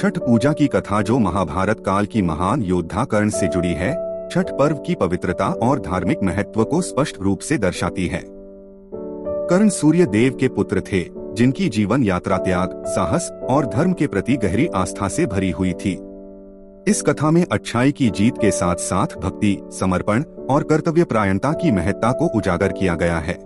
छठ पूजा की कथा जो महाभारत काल की महान योद्धा कर्ण से जुड़ी है, छठ पर्व की पवित्रता और धार्मिक महत्व को स्पष्ट रूप से दर्शाती है। कर्ण सूर्य देव के पुत्र थे, जिनकी जीवन यात्रा त्याग, साहस और धर्म के प्रति गहरी आस्था से भरी हुई थी। इस कथा में अच्छाई की जीत के साथ साथ भक्ति, समर्पण और कर्तव्यपरायणता की महत्ता को उजागर किया गया है।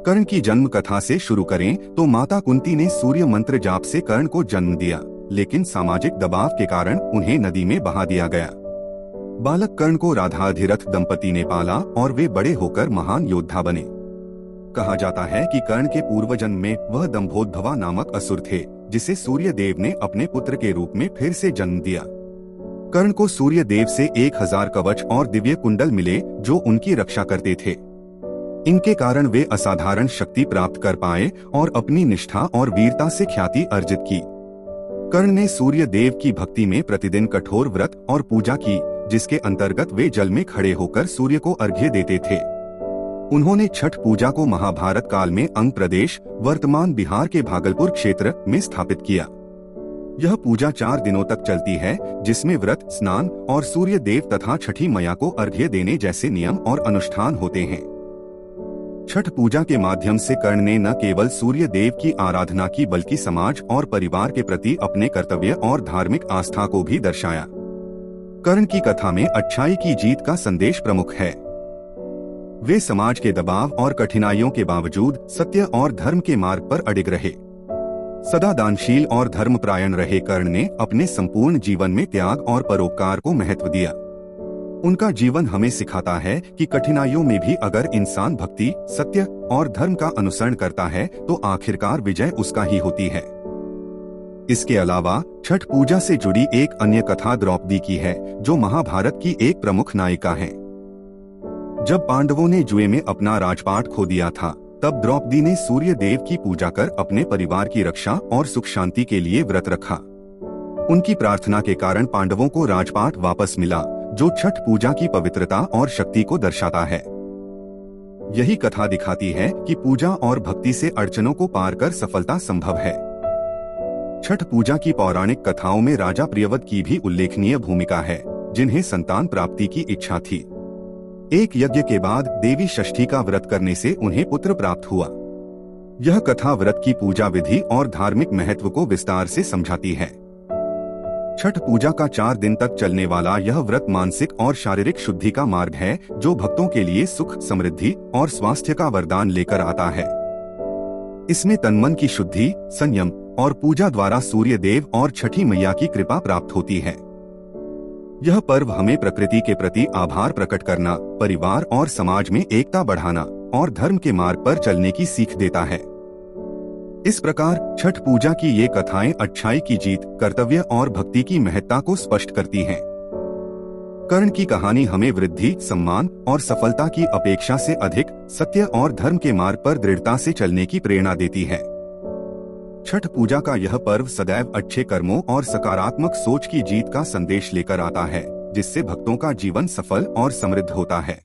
कर्ण की जन्म कथा से शुरू करें तो माता कुंती ने सूर्य मंत्र जाप से कर्ण को जन्म दिया, लेकिन सामाजिक दबाव के कारण उन्हें नदी में बहा दिया गया। बालक कर्ण को राधाधिरथ दंपति ने पाला और वे बड़े होकर महान योद्धा बने। कहा जाता है कि कर्ण के पूर्वजन्म में वह दंभोद्भवा नामक असुर थे, जिसे सूर्य देव ने अपने पुत्र के रूप में फिर से जन्म दिया। कर्ण को सूर्य देव से 1000 कवच और दिव्य कुंडल मिले, जो उनकी रक्षा करते थे। इनके कारण वे असाधारण शक्ति प्राप्त कर पाए और अपनी निष्ठा और वीरता से ख्याति अर्जित की। कर्ण ने सूर्य देव की भक्ति में प्रतिदिन कठोर व्रत और पूजा की, जिसके अंतर्गत वे जल में खड़े होकर सूर्य को अर्घ्य देते थे। उन्होंने छठ पूजा को महाभारत काल में अंग प्रदेश, वर्तमान बिहार के भागलपुर क्षेत्र में स्थापित किया। यह पूजा 4 दिनों तक चलती है, जिसमें व्रत, स्नान और सूर्य देव तथा छठी मैया को अर्घ्य देने जैसे नियम और अनुष्ठान होते हैं। छठ पूजा के माध्यम से कर्ण ने न केवल सूर्य देव की आराधना की, बल्कि समाज और परिवार के प्रति अपने कर्तव्य और धार्मिक आस्था को भी दर्शाया। कर्ण की कथा में अच्छाई की जीत का संदेश प्रमुख है। वे समाज के दबाव और कठिनाइयों के बावजूद सत्य और धर्म के मार्ग पर अडिग रहे। सदा दानशील और धर्मपरायण रहे कर्ण ने अपने संपूर्ण जीवन में त्याग और परोपकार को महत्व दिया। उनका जीवन हमें सिखाता है कि कठिनाइयों में भी अगर इंसान भक्ति, सत्य और धर्म का अनुसरण करता है तो आखिरकार विजय उसका ही होती है। इसके अलावा छठ पूजा से जुड़ी एक अन्य कथा द्रौपदी की है, जो महाभारत की एक प्रमुख नायिका है। जब पांडवों ने जुए में अपना राजपाट खो दिया था, तब द्रौपदी ने सूर्य देव की पूजा कर अपने परिवार की रक्षा और सुख शांति के लिए व्रत रखा। उनकी प्रार्थना के कारण पांडवों को राजपाट वापस मिला, जो छठ पूजा की पवित्रता और शक्ति को दर्शाता है। यही कथा दिखाती है कि पूजा और भक्ति से अड़चनों को पार कर सफलता संभव है। छठ पूजा की पौराणिक कथाओं में राजा प्रियव्रत की भी उल्लेखनीय भूमिका है, जिन्हें संतान प्राप्ति की इच्छा थी। एक यज्ञ के बाद देवी षष्ठी का व्रत करने से उन्हें पुत्र प्राप्त हुआ। यह कथा व्रत की पूजा विधि और धार्मिक महत्व को विस्तार से समझाती है। छठ पूजा का 4 दिन तक चलने वाला यह व्रत मानसिक और शारीरिक शुद्धि का मार्ग है, जो भक्तों के लिए सुख, समृद्धि और स्वास्थ्य का वरदान लेकर आता है। इसमें तन-मन की शुद्धि, संयम और पूजा द्वारा सूर्य देव और छठी मैया की कृपा प्राप्त होती है। यह पर्व हमें प्रकृति के प्रति आभार प्रकट करना, परिवार और समाज में एकता बढ़ाना और धर्म के मार्ग पर चलने की सीख देता है। इस प्रकार छठ पूजा की ये कथाएं अच्छाई की जीत, कर्तव्य और भक्ति की महत्ता को स्पष्ट करती हैं। कर्ण की कहानी हमें वृद्धि, सम्मान और सफलता की अपेक्षा से अधिक सत्य और धर्म के मार्ग पर दृढ़ता से चलने की प्रेरणा देती है। छठ पूजा का यह पर्व सदैव अच्छे कर्मों और सकारात्मक सोच की जीत का संदेश लेकर आता है, जिससे भक्तों का जीवन सफल और समृद्ध होता है।